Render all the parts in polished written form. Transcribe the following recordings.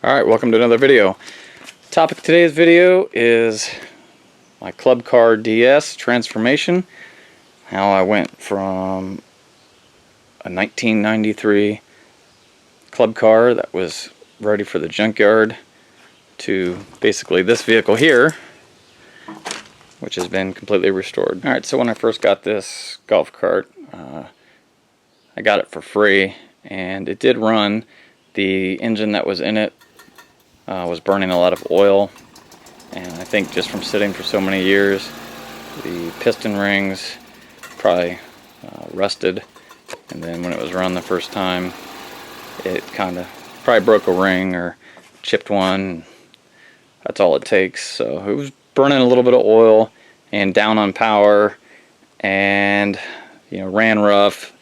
Alright, welcome to another video. Topic of today's video is my Club Car DS transformation. How I went from a 1993 club car that was ready for the junkyard to basically this vehicle here, which has been completely restored. Alright, so when I first got this golf cart, I got it for free, and it did run. The engine that was in it was burning a lot of oil, and I think just from sitting for so many years, the piston rings probably rusted, and then when it was run the first time, it kind of probably broke a ring or chipped one. That's all it takes. So it was burning a little bit of oil and down on power, and ran rough.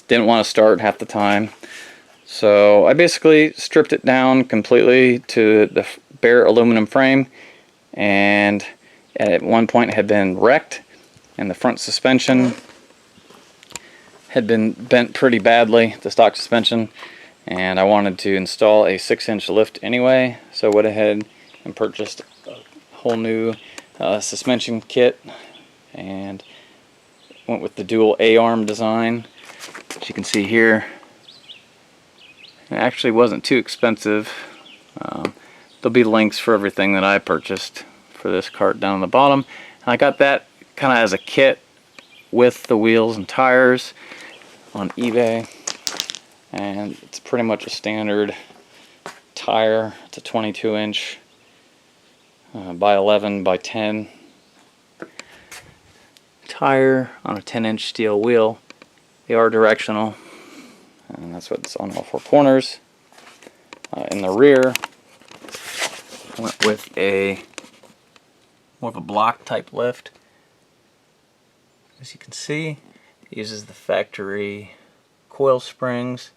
Didn't want to start half the time. So I basically stripped it down completely to the bare aluminum frame, and at one point it had been wrecked, and the front suspension had been bent pretty badly, the stock suspension, and I wanted to install a 6-inch lift anyway, so I went ahead and purchased a whole new suspension kit and went with the dual A-arm design, as you can see here. It actually wasn't too expensive. There'll be links for everything that I purchased for this cart down on the bottom. And I got that kind of as a kit with the wheels and tires on eBay, and it's pretty much a standard tire. It's a 22-inch by 11 by 10 tire on a 10-inch steel wheel. They are directional, and that's what's on all four corners. In the rear, I went with more of a block type lift. As you can see, it uses the factory coil springs.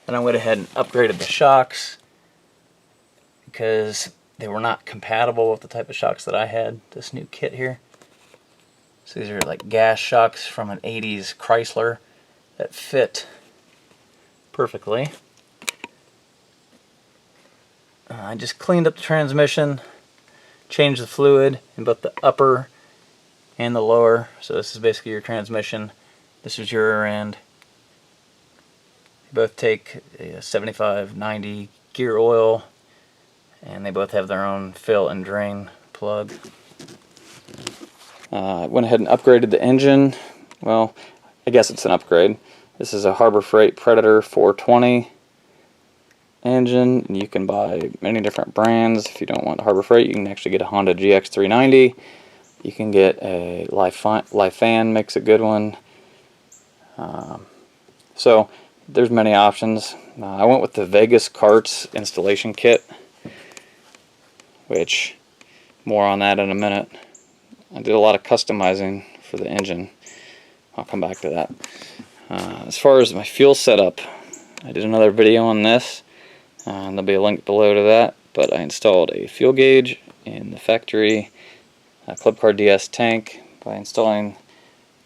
And I went ahead and upgraded the shocks because they were not compatible with the type of shocks that I had, this new kit here. So these are like gas shocks from an 80s Chrysler that fit perfectly. I just cleaned up the transmission, changed the fluid in both the upper and the lower. So this is basically your transmission. This is your rear end. They both take a 75-90 gear oil, and they both have their own fill and drain plug. I went ahead and upgraded the engine. Well, I guess it's an upgrade. This is a Harbor Freight Predator 420 engine, and you can buy many different brands. If you don't want Harbor Freight, you can actually get a Honda GX390. You can get a Lifan, makes a good one. So there's many options. I went with the Vegas Carts installation kit, which more on that in a minute. I did a lot of customizing for the engine. I'll come back to that. As far as my fuel setup, I did another video on this, and there'll be a link below to that, but I installed a fuel gauge in the factory Club Car DS tank by installing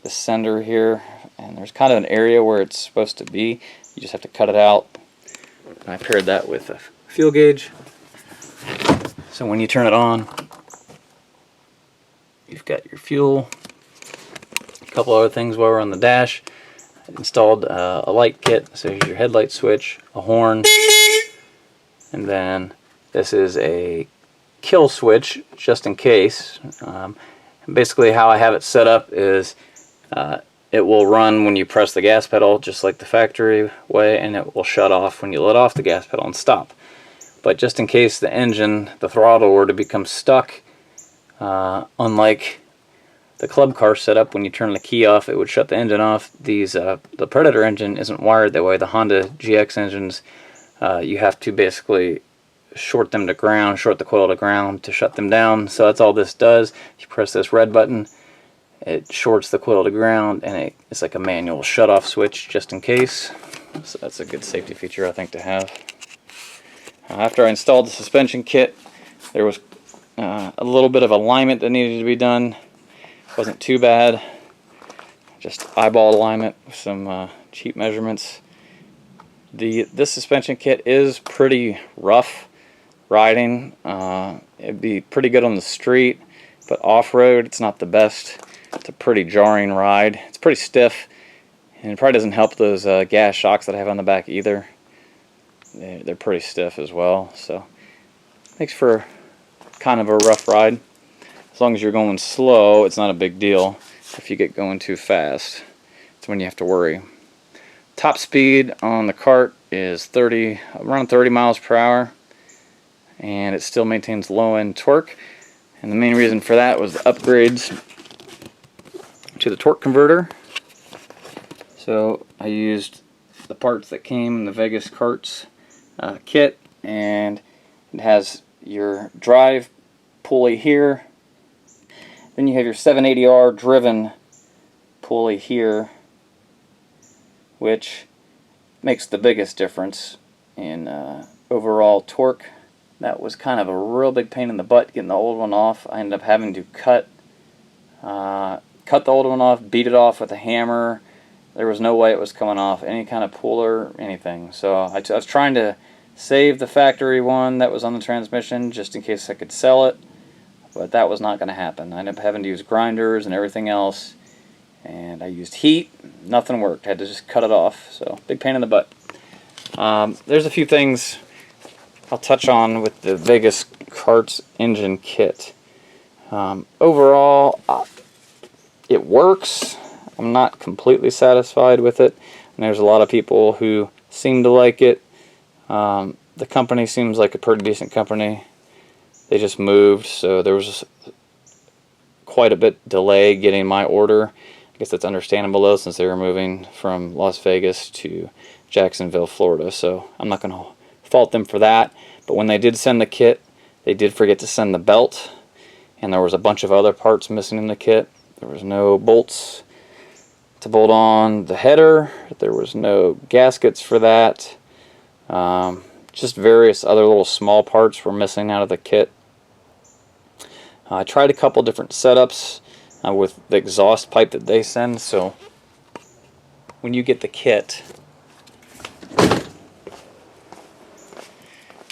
the sender here, and there's kind of an area where it's supposed to be. You just have to cut it out, and I paired that with a fuel gauge. So when you turn it on, you've got your fuel. A couple other things while we're on the dash. I installed a light kit, so here's your headlight switch, a horn, and then this is a kill switch just in case. Basically how I have it set up is it will run when you press the gas pedal just like the factory way, and it will shut off when you let off the gas pedal and stop. But just in case the engine, the throttle, were to become stuck, unlike the club car setup, when you turn the key off, it would shut the engine off. The Predator engine isn't wired that way. The Honda GX engines, you have to basically short them to ground, short the coil to ground to shut them down. So that's all this does. If you press this red button, it shorts the coil to ground, and it's like a manual shut-off switch just in case. So that's a good safety feature, I think, to have. After I installed the suspension kit, there was a little bit of alignment that needed to be done. Wasn't too bad. Just eyeball alignment with some cheap measurements. This suspension kit is pretty rough. riding. It'd be pretty good on the street, but off-road it's not the best. It's a pretty jarring ride. It's pretty stiff, and it probably doesn't help those gas shocks that I have on the back either. They're pretty stiff as well, so makes for kind of a rough ride. As long as you're going slow, it's not a big deal. If you get going too fast, it's when you have to worry. Top speed on the cart is around 30 miles per hour, and it still maintains low end torque. And the main reason for that was the upgrades to the torque converter. So I used the parts that came in the Vegas carts kit, and it has your drive pulley here. Then you have your 780R driven pulley here, which makes the biggest difference in overall torque. That was kind of a real big pain in the butt getting the old one off. I ended up having to cut the old one off, beat it off with a hammer. There was no way it was coming off, any kind of puller, anything. So I was trying to save the factory one that was on the transmission just in case I could sell it, but that was not going to happen. I ended up having to use grinders and everything else, and I used heat. Nothing worked. I had to just cut it off. So big pain in the butt. There's a few things I'll touch on with the Vegas Carts engine kit. Overall, it works. I'm not completely satisfied with it, and there's a lot of people who seem to like it. The company seems like a pretty decent company. They just moved, so there was quite a bit delay getting my order. I guess that's understandable though, since they were moving from Las Vegas to Jacksonville, Florida. So I'm not going to fault them for that. But when they did send the kit, they did forget to send the belt, and there was a bunch of other parts missing in the kit. There was no bolts to bolt on the header. There was no gaskets for that. Just various other little small parts were missing out of the kit. I tried a couple different setups with the exhaust pipe that they send. So when you get the kit,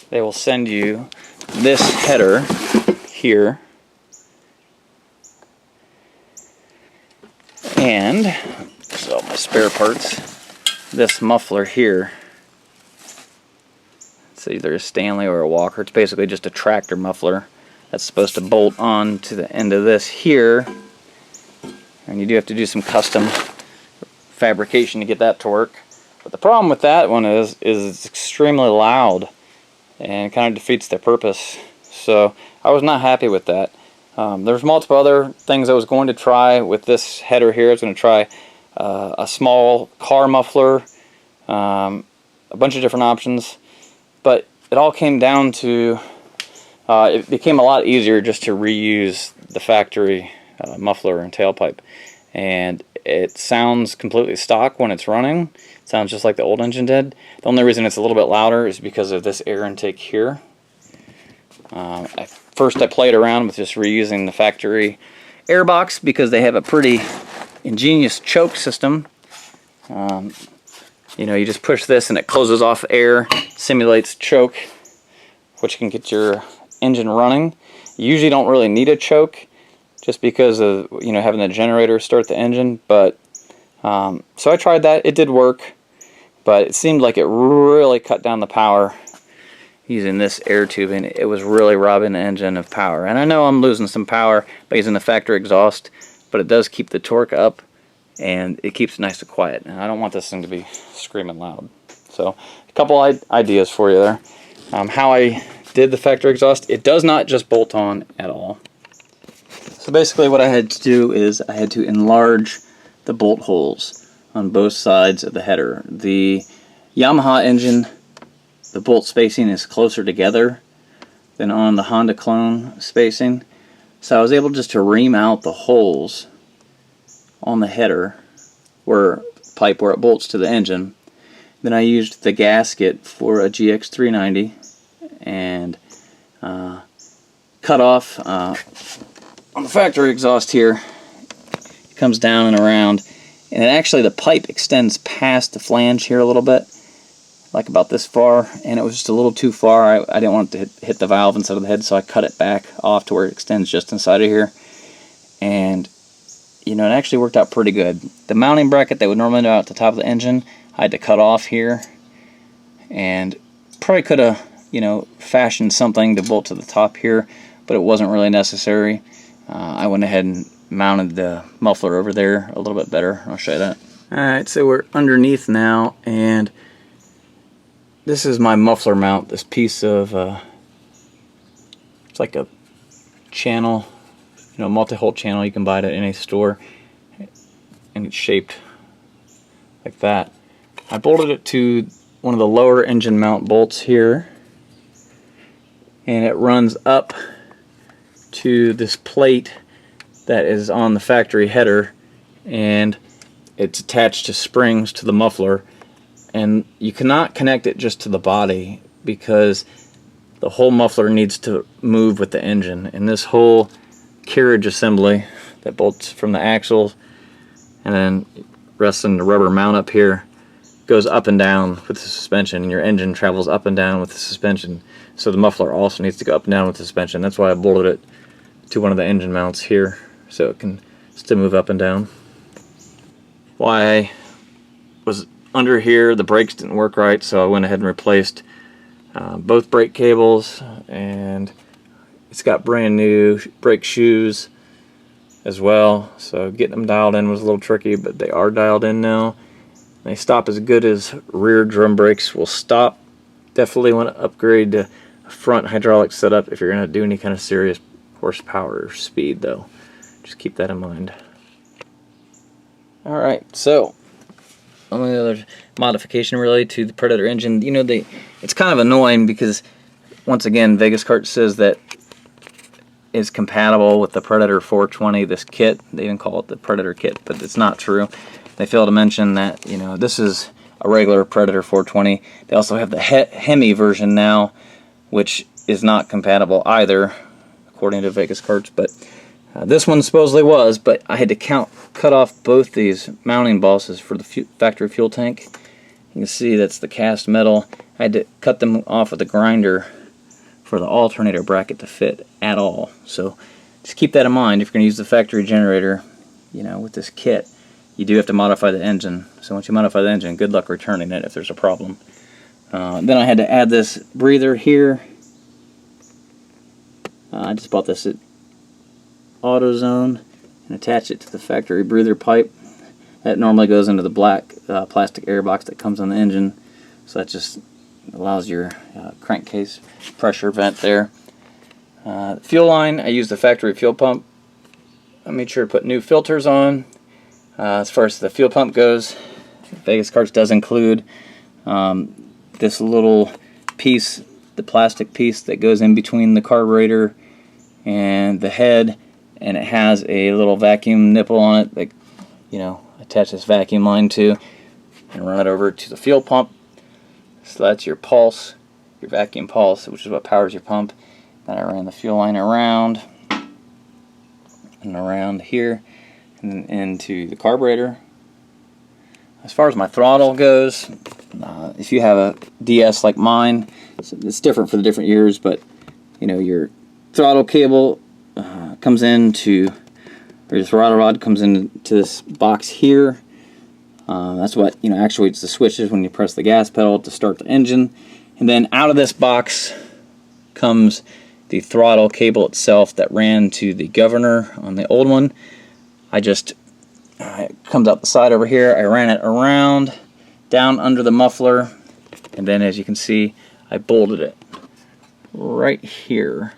they will send you this header here, and so my spare parts, this muffler here. It's either a Stanley or a Walker. It's basically just a tractor muffler that's supposed to bolt on to the end of this here, and you do have to do some custom fabrication to get that to work. But the problem with that one is it's extremely loud and kind of defeats their purpose. So I was not happy with that. There's multiple other things I was going to try with this header here. I was going to try a small car muffler, a bunch of different options, but it all came down to it became a lot easier just to reuse the factory muffler and tailpipe, and it sounds completely stock when it's running. It sounds just like the old engine did. The only reason it's a little bit louder is because of this air intake here. First I played around with just reusing the factory air box because they have a pretty ingenious choke system. You know, you just push this and it closes off air, simulates choke, which can get your engine running. You usually don't really need a choke just because of, you know, having the generator start the engine, but so I tried that. It did work, but it seemed like it really cut down the power using this air tubing. It was really robbing the engine of power, and I know I'm losing some power by using the factory exhaust, but it does keep the torque up and it keeps it nice and quiet, and I don't want this thing to be screaming loud. So a couple ideas for you there. How I did the factory exhaust, it does not just bolt on at all. So basically what I had to do is I had to enlarge the bolt holes on both sides of the header. The Yamaha engine, the bolt spacing is closer together than on the Honda clone spacing, so I was able just to ream out the holes on the header pipe where it bolts to the engine. Then I used the gasket for a GX390 and cut off on the factory exhaust here. It comes down and around, and actually the pipe extends past the flange here a little bit. like about this far, and it was just a little too far. I didn't want it to hit the valve instead of the head, so I cut it back off to where it extends just inside of here. And you know, it actually worked out pretty good. The mounting bracket that would normally go out the top of the engine, I had to cut off here, and probably could have, you know, fashioned something to bolt to the top here, but it wasn't really necessary. I went ahead and mounted the muffler over there a little bit better. I'll show you that. Alright, so we're underneath now, and this is my muffler mount. This piece of, it's like a channel, you know, multi-hole channel. You can buy it at any store, and it's shaped like that. I bolted it to one of the lower engine mount bolts here, and it runs up to this plate that is on the factory header, and it's attached to springs to the muffler. And you cannot connect it just to the body because the whole muffler needs to move with the engine, and this whole carriage assembly that bolts from the axles and then rests in the rubber mount up here goes up and down with the suspension, and your engine travels up and down with the suspension, so the muffler also needs to go up and down with the suspension. That's why I bolted it to one of the engine mounts here so it can still move up and down. Why I was under here, the brakes didn't work right, so I went ahead and replaced both brake cables, and it's got brand new brake shoes as well, so getting them dialed in was a little tricky, but they are dialed in now. They stop as good as rear drum brakes will stop. Definitely want to upgrade to a front hydraulic setup if you're going to do any kind of serious horsepower or speed, though. Just keep that in mind. Alright, so only other modification related to the Predator engine. You know, it's kind of annoying because, once again, Vegas Kart says that is compatible with the Predator 420, this kit. They even call it the Predator kit, but it's not true. They fail to mention that, you know, this is a regular Predator 420. They also have the Hemi version now, which is not compatible either, according to Vegas Karts, but this one supposedly was, but I had to cut off both these mounting bosses for the factory fuel tank. You can see that's the cast metal. I had to cut them off with a grinder for the alternator bracket to fit at all. So just keep that in mind if you're going to use the factory generator, you know, with this kit. You do have to modify the engine. So once you modify the engine, good luck returning it if there's a problem. Then I had to add this breather here. I just bought this at AutoZone and attach it to the factory breather pipe. That normally goes into the black plastic air box that comes on the engine. So that just allows your crankcase pressure vent there. Fuel line, I used the factory fuel pump. I made sure to put new filters on. As far as the fuel pump goes, Vegas Karts does include this little piece, the plastic piece that goes in between the carburetor and the head, and it has a little vacuum nipple on it that, you know, attach this vacuum line to and run it over to the fuel pump. So that's your pulse, your vacuum pulse, which is what powers your pump. Then I ran the fuel line around and around here and then into the carburetor. As far as my throttle goes, if you have a DS like mine, it's different for the different years, but you know, your throttle cable comes into, or your throttle rod comes into this box here. That's what, you know, actuates the switches when you press the gas pedal to start the engine. And then out of this box comes the throttle cable itself that ran to the governor on the old one. It comes out the side over here. I ran it around, down under the muffler, and then as you can see, I bolted it right here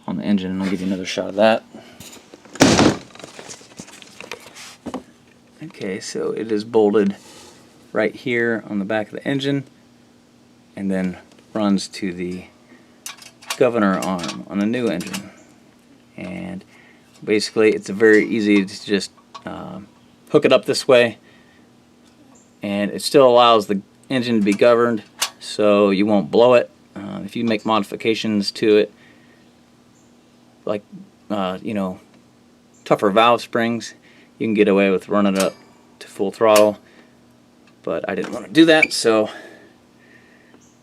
on the engine, and I'll give you another shot of that. Okay, so it is bolted right here on the back of the engine, and then runs to the governor arm on a new engine. And basically it's very easy to just hook it up this way, and it still allows the engine to be governed so you won't blow it. If you make modifications to it, like you know, tougher valve springs, you can get away with running it up to full throttle, but I didn't want to do that, so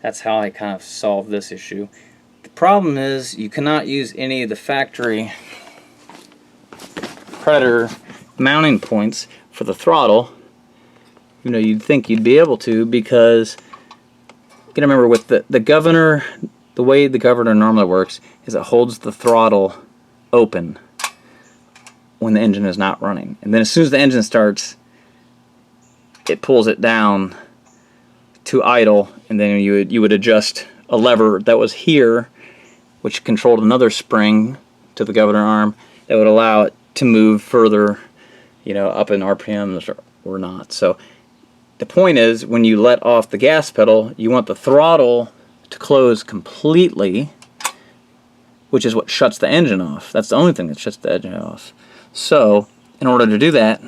that's how I kind of solved this issue. The problem is you cannot use any of the factory Predator mounting points for the throttle. You know, you'd think you'd be able to, because you gotta remember with the governor, the way the governor normally works is it holds the throttle open when the engine is not running, and then as soon as the engine starts, it pulls it down to idle, and then you would adjust a lever that was here, which controlled another spring to the governor arm that would allow it to move further, you know, up in RPMs or not. So the point is, when you let off the gas pedal, you want the throttle to close completely, which is what shuts the engine off. That's the only thing that shuts the engine off. So in order to do that,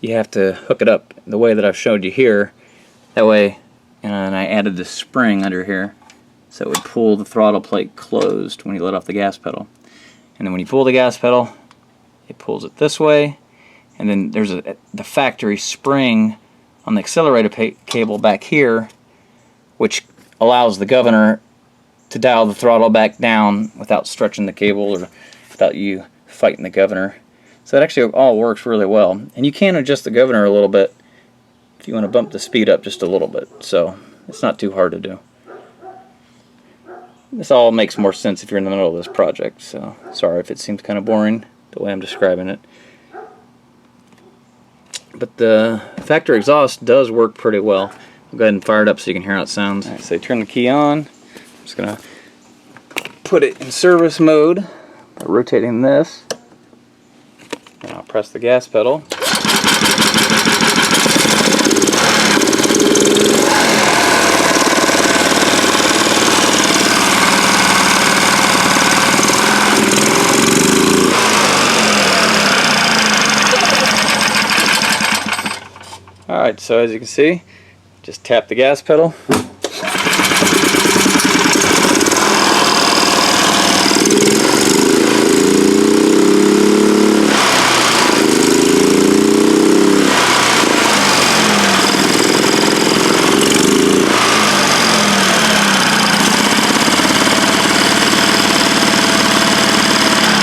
you have to hook it up the way that I've showed you here. That way, and I added this spring under here, so it would pull the throttle plate closed when you let off the gas pedal. And then when you pull the gas pedal, it pulls it this way, and then there's the factory spring on the accelerator cable back here, which allows the governor to dial the throttle back down without stretching the cable or without you fighting the governor. So it actually all works really well. And you can adjust the governor a little bit if you want to bump the speed up just a little bit. So it's not too hard to do. This all makes more sense if you're in the middle of this project. So sorry if it seems kind of boring the way I'm describing it. But the factory exhaust does work pretty well. I'll go ahead and fire it up so you can hear how it sounds. All right, so turn the key on. I'm just going to put it in service mode by rotating this. And I'll press the gas pedal. Alright, so as you can see, just tap the gas pedal.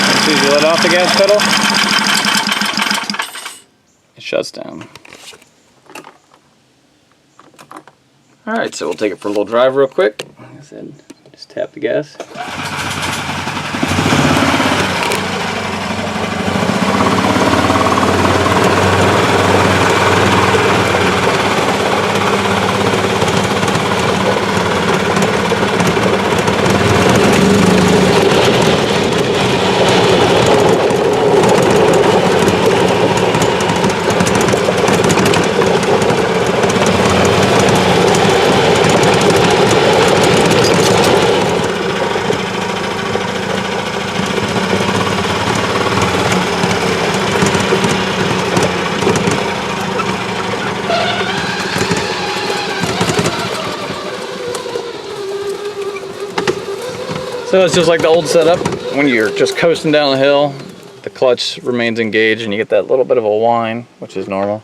As soon as you let off the gas pedal, it shuts down. Alright, so we'll take it for a little drive real quick. Like I said, just tap the gas. So it's just like the old setup. When you're just coasting down the hill, the clutch remains engaged and you get that little bit of a whine, which is normal.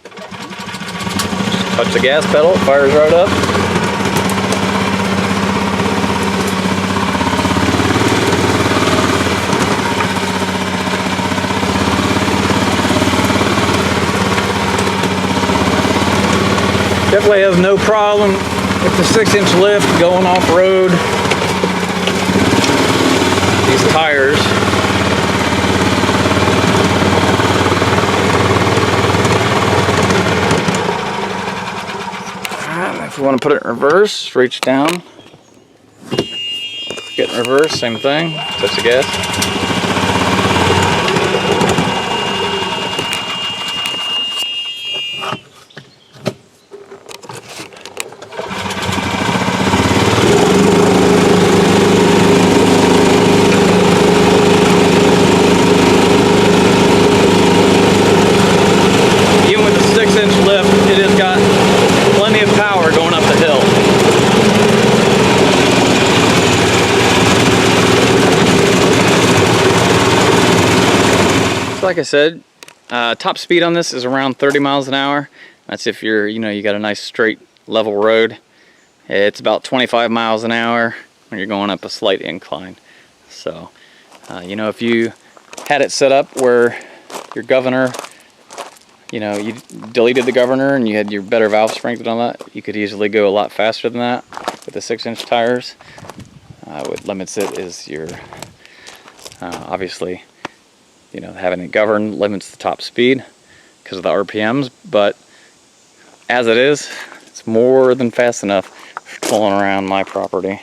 Just touch the gas pedal, it fires right up. Definitely has no problem with the 6-inch lift going off-road. These tires. Alright, if you want to put it in reverse, reach down. Get in reverse, same thing. Touch the gas. Like I said, top speed on this is around 30 miles an hour. That's if you're, you know, you got a nice straight level road. It's about 25 miles an hour when you're going up a slight incline. So, you know, if you had it set up where your governor, you know, you deleted the governor and you had your better valve springs and all that, you could easily go a lot faster than that with the 6-inch tires. What limits it is your, obviously, you know, having it governed limits the top speed because of the RPMs, but as it is, it's more than fast enough for pulling around my property,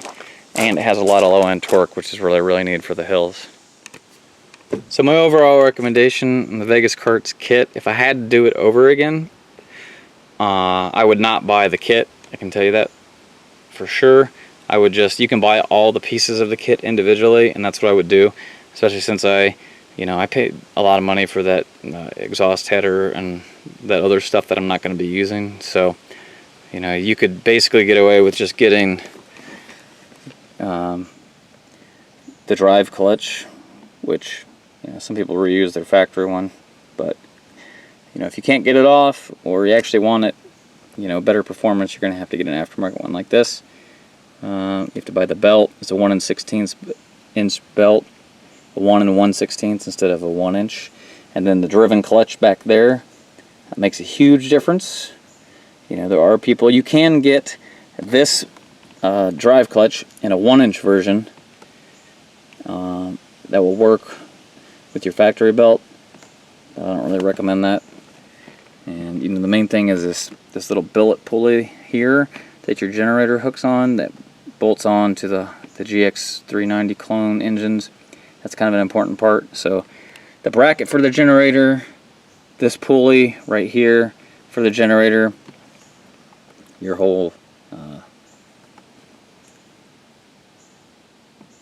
and it has a lot of low-end torque, which is really needed for the hills. So my overall recommendation in the Vegas Karts kit, if I had to do it over again, I would not buy the kit. I can tell you that for sure. I would just, you can buy all the pieces of the kit individually, and that's what I would do, especially since I paid a lot of money for that exhaust header and that other stuff that I'm not going to be using. So, you know, you could basically get away with just getting the drive clutch, which, you know, some people reuse their factory one, but, you know, if you can't get it off or you actually want it, you know, better performance, you're going to have to get an aftermarket one like this. You have to buy the belt. It's a 1 16th inch belt, a 1 1/16 instead of a 1 inch, and then the driven clutch back there. That makes a huge difference. You know, there are people, you can get this drive clutch in a 1 inch version that will work with your factory belt. I don't really recommend that. And you know, the main thing is this little billet pulley here that your generator hooks on, that bolts on to the GX390 clone engines. That's kind of an important part. So the bracket for the generator, this pulley right here for the generator, your whole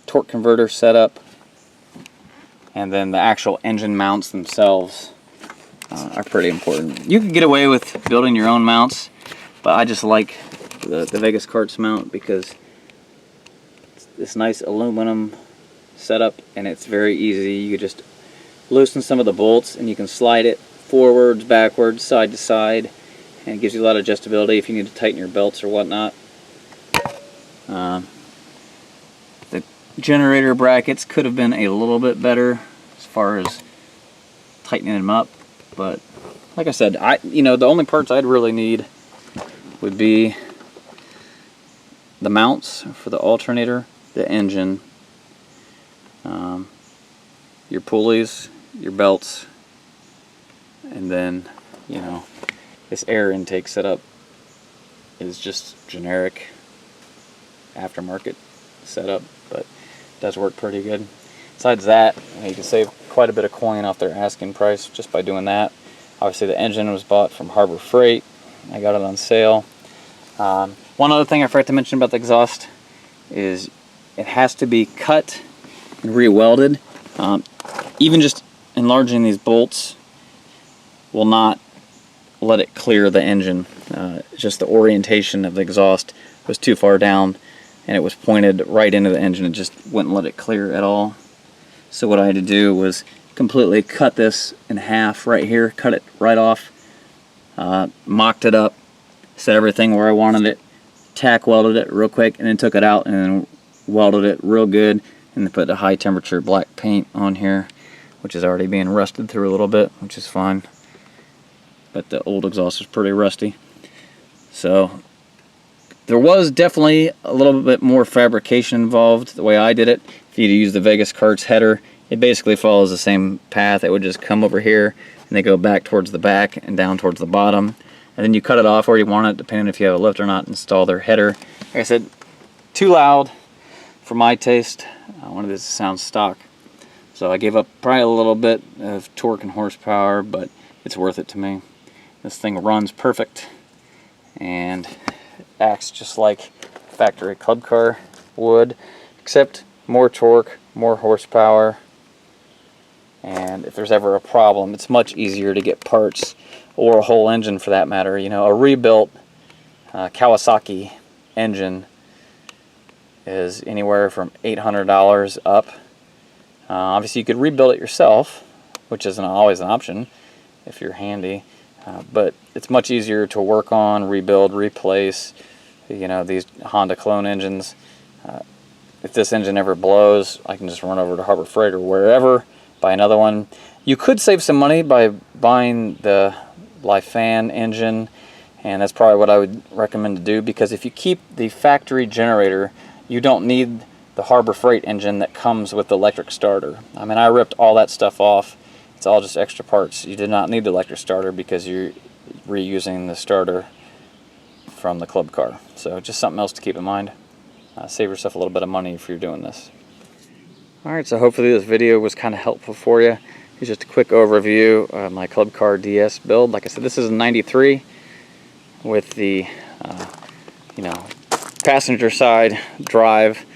torque converter setup, and then the actual engine mounts themselves are pretty important. You can get away with building your own mounts, but I just like the Vegas Karts mount because it's this nice aluminum setup and it's very easy. You can just loosen some of the bolts and you can slide it forwards, backwards, side to side, and it gives you a lot of adjustability if you need to tighten your belts or whatnot. The generator brackets could have been a little bit better as far as tightening them up, but like I said, you know, the only parts I'd really need would be the mounts for the alternator, the engine, your pulleys, your belts, and then, you know, this air intake setup is just generic aftermarket setup, but it does work pretty good. Besides that, you can save quite a bit of coin off their asking price just by doing that. Obviously the engine was bought from Harbor Freight. I got it on sale. One other thing I forgot to mention about the exhaust is it has to be cut and re-welded. Even just enlarging these bolts will not let it clear the engine. Just the orientation of the exhaust was too far down and it was pointed right into the engine. It just wouldn't let it clear at all. So what I had to do was completely cut this in half right here, cut it right off, mocked it up, set everything where I wanted it, tack welded it real quick, and then took it out and then welded it real good, and then put the high temperature black paint on here, which is already being rusted through a little bit, which is fine. But the old exhaust is pretty rusty. So there was definitely a little bit more fabrication involved the way I did it. If you use the Vegas Karts header, it basically follows the same path. It would just come over here and they go back towards the back and down towards the bottom. And then you cut it off where you want it, depending if you have a lift or not. Install their header. Like I said, too loud for my taste. I wanted this to sound stock. So I gave up probably a little bit of torque and horsepower, but it's worth it to me. This thing runs perfect and acts just like factory club car would, except more torque, more horsepower, and if there's ever a problem, it's much easier to get parts, or a whole engine for that matter. You know, a rebuilt Kawasaki engine is anywhere from $800 up. Obviously you could rebuild it yourself, which isn't always an option if you're handy, but it's much easier to work on, rebuild, replace, you know, these Honda clone engines. If this engine ever blows, I can just run over to Harbor Freight or wherever, buy another one. You could save some money by buying the Lifan engine, and that's probably what I would recommend to do, because if you keep the factory generator, you don't need the Harbor Freight engine that comes with the electric starter. I mean, I ripped all that stuff off. It's all just extra parts. You did not need the electric starter because you're reusing the starter from the club car. So just something else to keep in mind. Save yourself a little bit of money if you're doing this. Alright, so hopefully this video was kind of helpful for you. Here's just a quick overview of my club car DS build. Like I said, this is a 93 with the you know, passenger side drive,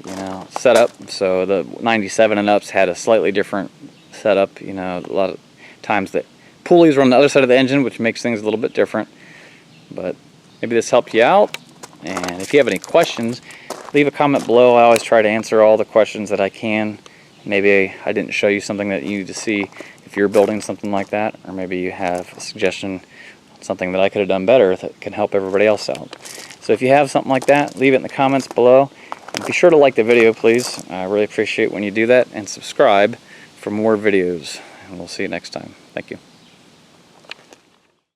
you know, setup. So the 97 and ups had a slightly different setup. You know, a lot of times the pulleys are on the other side of the engine, which makes things a little bit different. But maybe this helped you out. And if you have any questions, leave a comment below. I always try to answer all the questions that I can. Maybe I didn't show you something that you need to see if you're building something like that, or maybe you have a suggestion, something that I could have done better that can help everybody else out. So if you have something like that, leave it in the comments below. And be sure to like the video, please. I really appreciate when you do that, and subscribe for more videos. And we'll see you next time. Thank you.